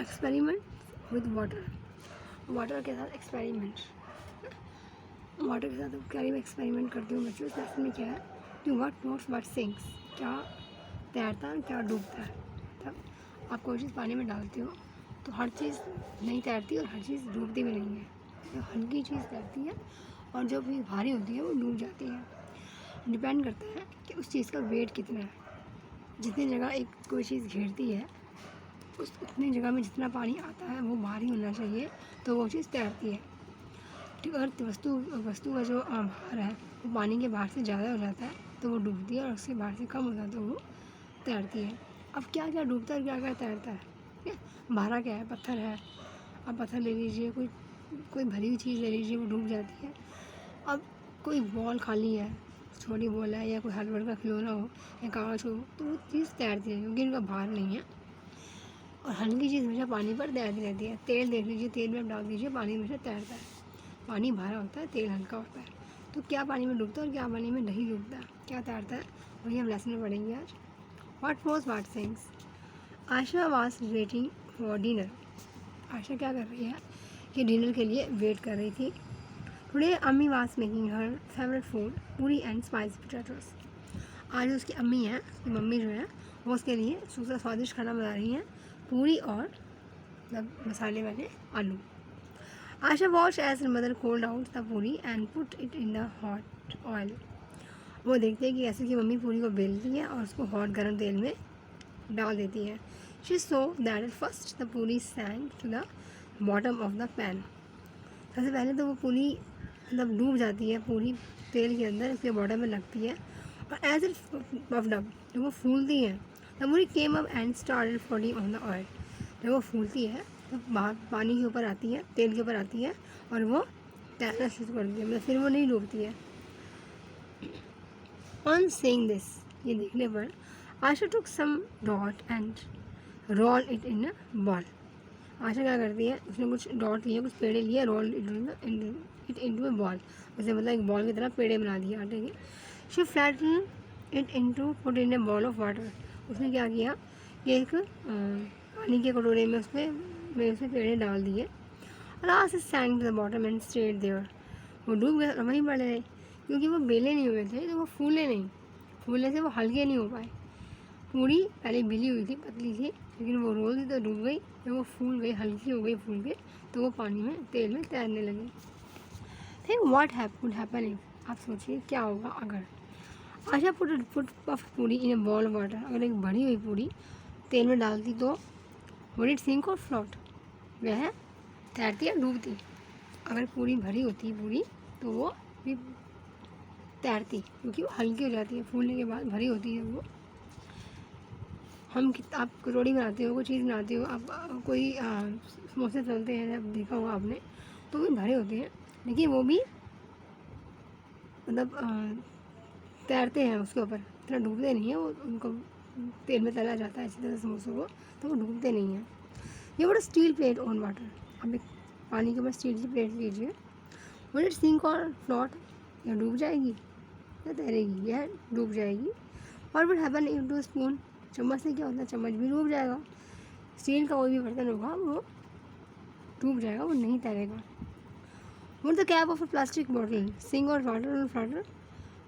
Experiment with water, water के साथ experiment, water के साथ क्या मैं एक्सपेरिमेंट करती हूँ बच्चों। इस लेसन में क्या है कि व्हाट फ्लोट्स व्हाट सिंक्स, क्या तैरता है क्या डूबता है। तब आप कोई चीज़ पानी में डालते हो तो हर चीज़ नहीं तैरती और हर चीज़ डूबती भी नहीं है। जो हल्की चीज़ तैरती है और जो भी भारी होती है वो डूब जाती है। डिपेंड करता है कि उस चीज़ का वेट कितना है। जितनी जगह एक कोई चीज़ घेरती है उस उतनी जगह में जितना पानी आता है वो भारी होना चाहिए तो वो चीज़ तैरती है। ठीक, अगर वस्तु का जो भार है वो पानी के भार से ज़्यादा हो जाता है तो वो डूबती है, और उसके भार से कम होता है तो वो तैरती है। अब क्या क्या डूबता है और क्या क्या तैरता है, ठीक है। भारा क्या है, पत्थर है, अब पत्थर ले लीजिए, कोई भरी हुई चीज़ ले लीजिए, वो डूब जाती है। अब कोई बॉल खाली है, छोटी बॉल है, या कोई हलवर का खिलौना हो या कागज हो, तो वो चीज़ तैरती है क्योंकि उनका भार नहीं है। और हल्की चीज़ हमेशा पानी पर तैरती रहती है। तेल देख लीजिए, तेल में डाल दीजिए, पानी हमेशा तैरता है। पानी भारा होता है, तेल हल्का होता है। तो क्या पानी में डूबता है और क्या पानी में नहीं डूबता, क्या तैरता है, वही हम लेसन में पढ़ेंगे आज। What was what things. Asha was waiting for dinner. Asha क्या कर रही है कि डिनर के लिए वेट कर रही थी। टुडे अम्मी was making her favourite food, पूरी एंड स्पाइसी पोटैटोस। आज उसकी अम्मी है, उसकी मम्मी जो है, वो उसके लिए दूसरा स्वादिष्ट खाना बना रही हैं, पूरी और मतलब मसाले वाले आलू। Asha watch as her mother cold out the puri and put it in the hot oil. वो देखते हैं कि ऐसे कि मम्मी पूरी को बेलती है और उसको हॉट गर्म तेल में डाल देती है। She saw that at first the puri sank to the bottom of the pan. सबसे पहले तो वो पूरी मतलब डूब जाती है, पूरी तेल के अंदर उसके बॉटम में लगती है। और एज इट पफ्ड अप, जब वो फूलती है, द पूरी came up and started floating on the oil. जब वो फूलती है तो बाहर पानी के ऊपर आती है, तेल के ऊपर आती है और वो तैरना शुरू करती है, मतलब फिर वो नहीं डूबती है। ऑन सीइंग दिस, ये देखने पर, Asha took some dot and roll it in a ball. Asha क्या करती है, उसने कुछ डॉट लिए, कुछ पेड़े लिए, roll it into a ball, उसे मतलब एक बॉल की तरह पेड़े बना दिए आटे के। She flatten it into put in a ball of water. उसने क्या किया कि एक पानी के कटोरे में उसमें पेड़े डाल दिए। Last is sank to the bottom and stayed there. वो डूब गए, वहीं पड़े रहे क्योंकि वो बेले नहीं हुए थे तो वो फूले नहीं, फूलने से वो हल्के नहीं हो पाए। पूरी पहले मिली हुई थी, पतली थी, लेकिन वो रोल थी तो डूब गई। जब वो फूल गई, हल्की हो गई फूल के, तो वो पानी में तेल में तैरने लगी। Think what would happen if, आप सोचिए क्या होगा अगर। आशा पुट पफ पूरी इन ए बॉल वाटर। अगर एक भरी हुई पूरी तेल में डालती तो वुड इट सिंक और फ्लोट, वह तैरती या डूबती। अगर पूरी भरी होती पूरी तो वो भी तैरती क्योंकि वो हल्की हो जाती है, फूलने के बाद भरी होती है वो। आप कचौड़ी बनाते हो, कोई चीज़ बनाते हो, आप कोई समोसे तलते हैं, जब देखा होगा आपने, तो वो भरे होते हैं लेकिन वो भी मतलब तैरते हैं उसके ऊपर, इतना डूबते नहीं है वो, उनको तेल में तला जाता है अच्छी तरह समोसों को, तो वो डूबते नहीं हैं। ये बड़ा स्टील प्लेट ऑन वाटर। अब एक पानी के ऊपर स्टील की प्लेट लीजिए, वो इट सिंक और फ्लोट, या डूब जाएगी या तैरेगी, या डूब जाएगी। और what happen if two spoon, चम्मच से क्या होता है, चम्मच भी डूब जाएगा। स्टील का कोई भी बर्तन होगा वो डूब जाएगा, वो नहीं तैरेगा। What the cap of a plastic bottle, sink और वाटर और फ्लाटर।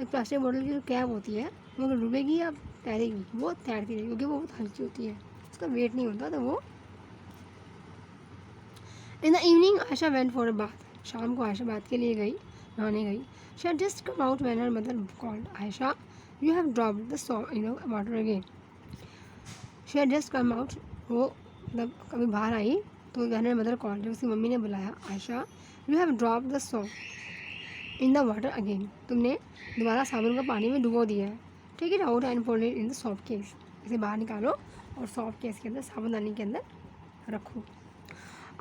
एक प्लास्टिक बॉटल की जो कैप होती है वो अगर डूबेगी या तैरेगी, वो तैरती नहीं क्योंकि वो बहुत हल्की होती है, उसका वेट नहीं होता, तो वो। In the evening Asha went for a bath. शाम को आशा बात के लिए गई, नहाने गई। She had just come out when her mother called, Ayesha you have dropped the salt in the water again. She had just come out, वो मतलब कभी बाहर आई तो व्हेन हर मदर कॉल्ड, जब उसकी मम्मी ने बुलाया, Ayesha you have dropped the salt in the water again, तुमने दोबारा साबुन का पानी में डुबो दिया है। Take it out and fold it in the soft case. इसे बाहर निकालो और सॉफ्ट केस के अंदर, साबुनदानी के अंदर रखो।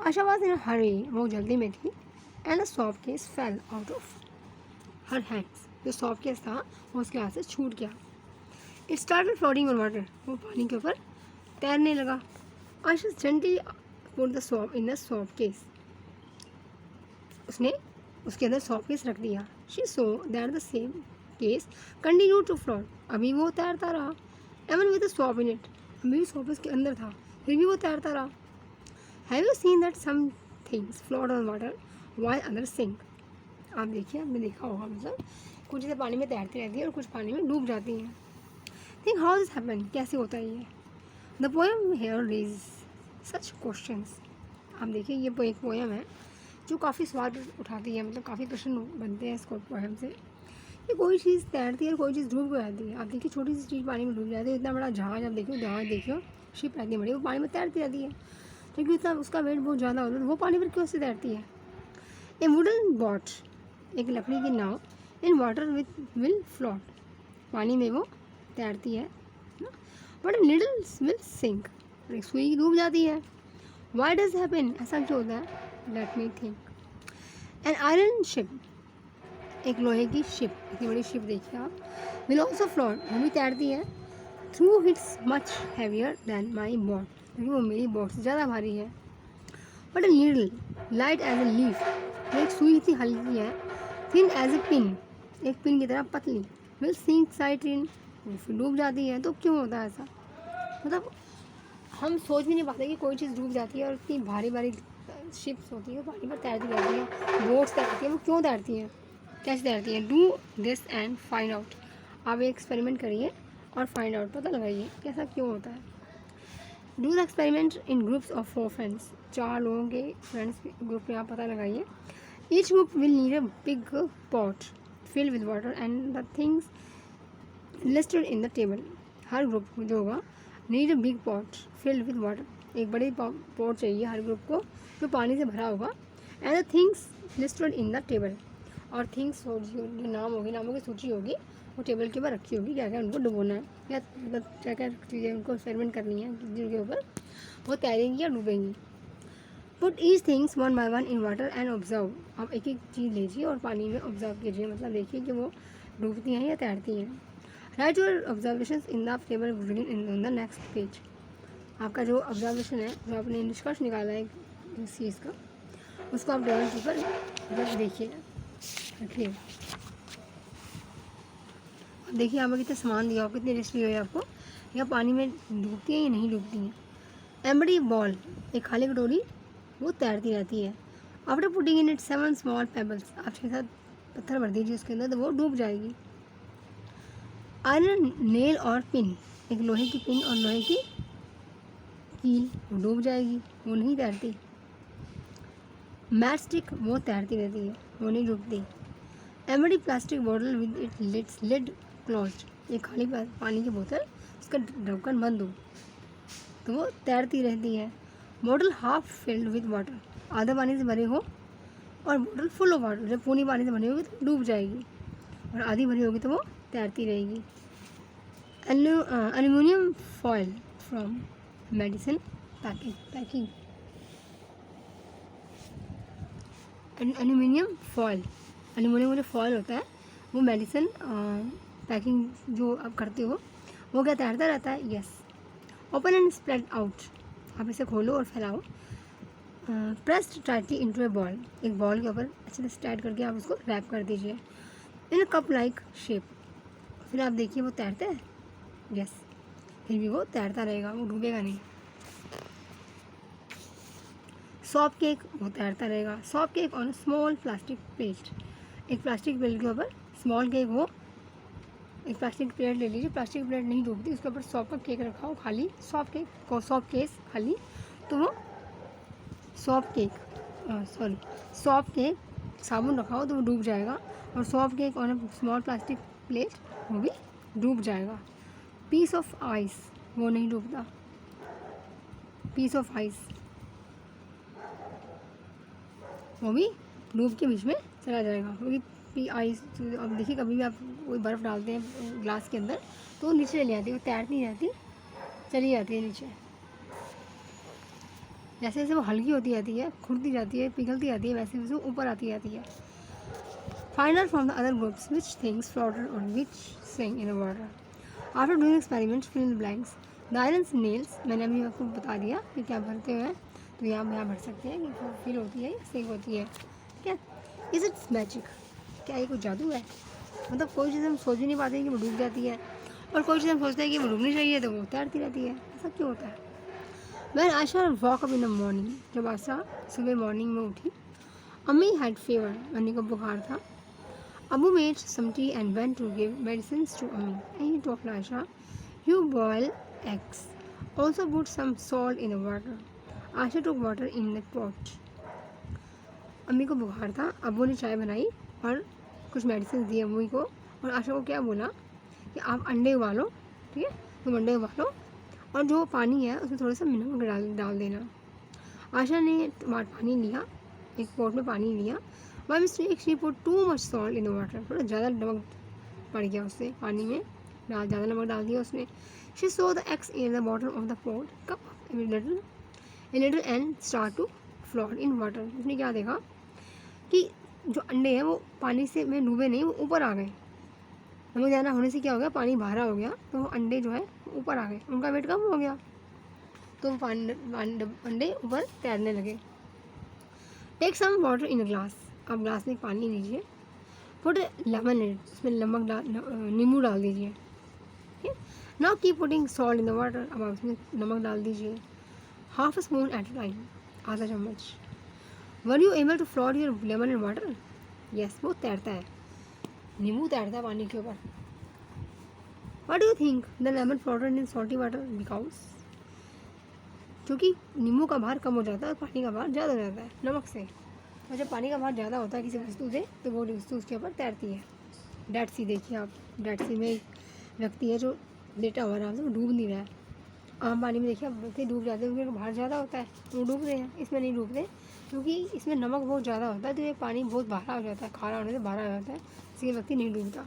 आशा वाज इन अ हरी, वो जल्दी में थी। And the soft case fell out of her hands, जो सॉफ्ट केस था वो उसके हाथ से छूट गया। It started floating on water, वो पानी के ऊपर तैरने लगा। Asha gently put the soft in the soft case, उसने उसके अंदर सॉफ्ट केस रख दिया। She saw that the same case continue to float, अभी वो तैरता रहा। Even with the soft in it, अभी भी सॉफ्ट इसके अंदर था, फिर भी वो तैरता रहा। Have you seen that some things float on water while other sink? आप देखिए, आपने देखा होगा, मतलब कुछ चीज़ें पानी में तैरती रहती है और कुछ पानी में डूब जाती हैं. थिंक हाउ दिस हैपन, कैसे होता है ये? The poem here raise such questions. आप देखिए, ये एक पोएम है जो काफ़ी सवाल उठाती है, मतलब काफ़ी प्रश्न बनते हैं इसको पोएम से कि कोई चीज़ तैरती है और कोई चीज़ डूब जाती है. आप देखिए, छोटी सी चीज़ पानी में डूब जाती है, इतना बड़ा जहाज, आप देखिए जहाज देखिए, शिप रहती है बड़ी, वो पानी में तैरती रहती है, क्योंकि इतना उसका वेट बहुत ज़्यादा होता है, तो वो पानी पर क्यों से तैरती है? ए वुडन बॉट, एक लकड़ी की नाव, इन वाटर विल फ्लोट, पानी में वो तैरती है, बट नीडल्स विल सिंक, एक सुई डूब जाती है. वाई डज हैपन, ऐसा क्यों होता है? Let me think. An iron ship, एक लोहे की शिप, इतनी बड़ी शिप देखिए आप, विल ऑल्सो फ्लोट, वो भी तैरती है, though it's much heavier than my boat, क्योंकि वो मेरी बोट से ज़्यादा भारी है. But a needle light as a leaf, एक सुई इतनी हल्की है, थिन एज ए पिन, एक पिन की तरह पतली, विल सिंक साइड इन, फिर डूब जाती है. तो क्यों होता है ऐसा? मतलब हम सोच भी नहीं पाते कि कोई चीज़ डूब जाती है और इतनी भारी भारी शिप्स होती है, पानी पर तैरती रहती है, बोट्स तैरती है, वो क्यों तैरती हैं, कैसे तैरती हैं? Do this and find out. आप एक एक्सपेरिमेंट करिए और फाइंड आउट, पता लगाइए कि ऐसा क्यों होता है. Do the experiment in groups of 4 friends, 4 लोगों के फ्रेंड्स ग्रुप में आप पता लगाइए. Each group will need a big pot filled with water and the things listed in the table. Her group जो होगा need a big pot filled with water, एक बड़ी पॉट चाहिए हर ग्रुप को जो पानी से भरा होगा, and the things listed in the table, और थिंग्स जो नाम होगी, नामों की सूची होगी, वो टेबल के ऊपर रखी होगी, क्या क्या उनको डुबोना है, या मतलब क्या क्या चीज़ें उनको एक्सपेरिमेंट करनी है जिनके ऊपर वो तैरेंगी या डूबेंगी. Put each things one by one in water and observe, आप एक एक चीज़ लीजिए और पानी में ऑब्जर्व कीजिए, मतलब देखिए कि वो डूबती हैं या तैरती हैं. Right your observations in the table in the next page. आपका जो ऑब्जर्वेशन है, जो आपने निष्कर्ष निकाला है इस चीज़ का, उसको आप टेबल के ऊपर रख देखिए, रखिए. देखिए यहाँ पर कितना सामान दिया हो, कितनी लिस्ट दी हुई है आपको, या पानी में डूबती हैं या नहीं डूबती हैं. एम्बडी बॉल, एक खाली कटोरी, वो तैरती रहती है. After putting in it 7 small pebbles, आप 6-7 पत्थर भर दीजिए उसके अंदर, तो वो डूब जाएगी. आयरन नेल और पिन, एक लोहे की पिन और लोहे की कील, वो डूब जाएगी, वो नहीं तैरती. मैच स्टिक, वो तैरती रहती है, वो नहीं डूबती. Empty plastic bottle with it lid closed, एक खाली पानी की बोतल, उसका ढक्कन बंद हो, तो वो तैरती रहती है. Bottle half filled with water, आधा पानी से भरे हो, और बॉटल फुल ऑफ वाटर, जब पूरी पानी से भरी होगी तो डूब जाएगी, और आधी भरी होगी तो वो तैरती रहेगी. Aluminium foil from medicine packing. Aluminium foil, aluminium जो फॉयल होता है वो मेडिसिन पैकिंग जो आप करते हो, वो क्या तैरता रहता है? Yes. Open and spread out, आप इसे खोलो और फैलाओ. प्रेस्ड टाइटली इनटू ए बॉल, एक बॉल के ऊपर अच्छे से टाइट करके आप उसको रैप कर दीजिए. इन कप लाइक शेप, फिर आप देखिए वो तैरता है. यस, फिर भी वो तैरता रहेगा, वो डूबेगा नहीं. सॉफ्ट केक, वो तैरता रहेगा. Soft cake on small plastic plate, एक प्लास्टिक प्लेट के ऊपर स्मॉल केक हो, एक प्लास्टिक प्लेट ले लीजिए, प्लास्टिक प्लेट नहीं डूबती, उसके ऊपर सॉफ्ट केक रखा हो खाली, सॉफ्ट केक को सॉफ्ट केस खाली, तो वो सॉफ्ट केक साबुन रखा हो तो वो डूब जाएगा, और soft cake on small plastic plate, वो भी डूब जाएगा. पीस ऑफ आइस, वो नहीं डूबता. पीस ऑफ आइस, वो भी डूब के बीच में चला जाएगा, क्योंकि आइस, अब देखिए कभी भी आप कोई बर्फ़ डालते हैं ग्लास के अंदर तो वो नीचे चली जाती है, वो तैरती नहीं रहती, चली जाती है नीचे. जैसे जैसे वो हल्की होती जाती है, खुरती जाती है, पिघलती जाती है, वैसे वैसे वो ऊपर आती जाती है. Find out from the other groups which things floated और which sink in the water. After doing experiments fill in the blanks. The irons nails, मैंने अभी आपको बता दिया कि क्या भरते हुए हैं, तो यहाँ भर सकते हैं कि फिल होती है या सिंक होती है. क्या इज इट्स मैजिक, क्या ये कोई जादू है? मतलब कोई चीज़ हम सोच ही नहीं पाते कि वो डूब जाती है, और कोई चीज़ हम सोचते हैं कि वो डूबनी चाहिए तो वो तैरती रहती है. ऐसा क्यों होता है? When Asha woke up in the morning, जब आशा सुबह मॉर्निंग में उठी, अम्मी had fever, अम्मी को बुखार था. Abu made some tea and went to give medicines to Ammi. And he told Asha, you boil eggs. Also put some salt in the water. Asha took water in the pot. अम्मी को बुखार था, अबू ने चाय बनाई और कुछ medicine दी अम्मी को, और आशा को क्या बोला कि आप अंडे उबालो, ठीक है, तुम अंडे उबालो और जो पानी है उसमें थोड़ा सा नमक डाल देना. आशा ने पानी लिया, एक पॉट में पानी लिया. By mistake she put too much salt in the water. थोड़ा ज़्यादा नमक पड़ गया उससे पानी में, ज़्यादा नमक डाल दिया उसने. She saw the eggs in the bottom of the pot cup little and start to float in water. उसने क्या देखा कि जो अंडे हैं वो पानी से में डूबे नहीं, वो ऊपर आ गए. नमक ज़्यादा होने से क्या हो गया, पानी बाहर हो गया, तो वो अंडे जो है ऊपर आ गए, उनका वेट कम हो गया, तो अंडे ऊपर तैरने लगे. Take some water in glass. आप ग्लास में पानी लीजिए. पुट लेमन इन, उसमें नींबू डाल दीजिए. Now keep putting salt in the water. अब आप उसमें नमक डाल दीजिए. Half a spoon at a time, आधा चम्मच. Were you able to float your lemon in water? Yes, वो तैरता है, नींबू तैरता है पानी के ऊपर. What do you think the lemon floated in salty water? Because क्योंकि नींबू का भार कम हो जाता है और पानी का भार ज़्यादा हो जाता है नमक से. और जब पानी का भार ज़्यादा होता है किसी वस्तु से, तो वो वस्तु उसके ऊपर तैरती है. डेड सी देखिए आप, डेड सी में एक व्यक्ति है जो लेटा हुआ आराम से, वो डूब नहीं रहा है. आम पानी में देखिए आप व्यक्ति डूब जाते हैं, उनका भार ज़्यादा होता है, वो डूब रहे हैं. इसमें नहीं डूबते क्योंकि इसमें नमक बहुत ज़्यादा होता है, तो ये पानी बहुत भारा हो जाता है, खारा होने से भारा हो जाता है, इसलिए व्यक्ति नहीं डूबता.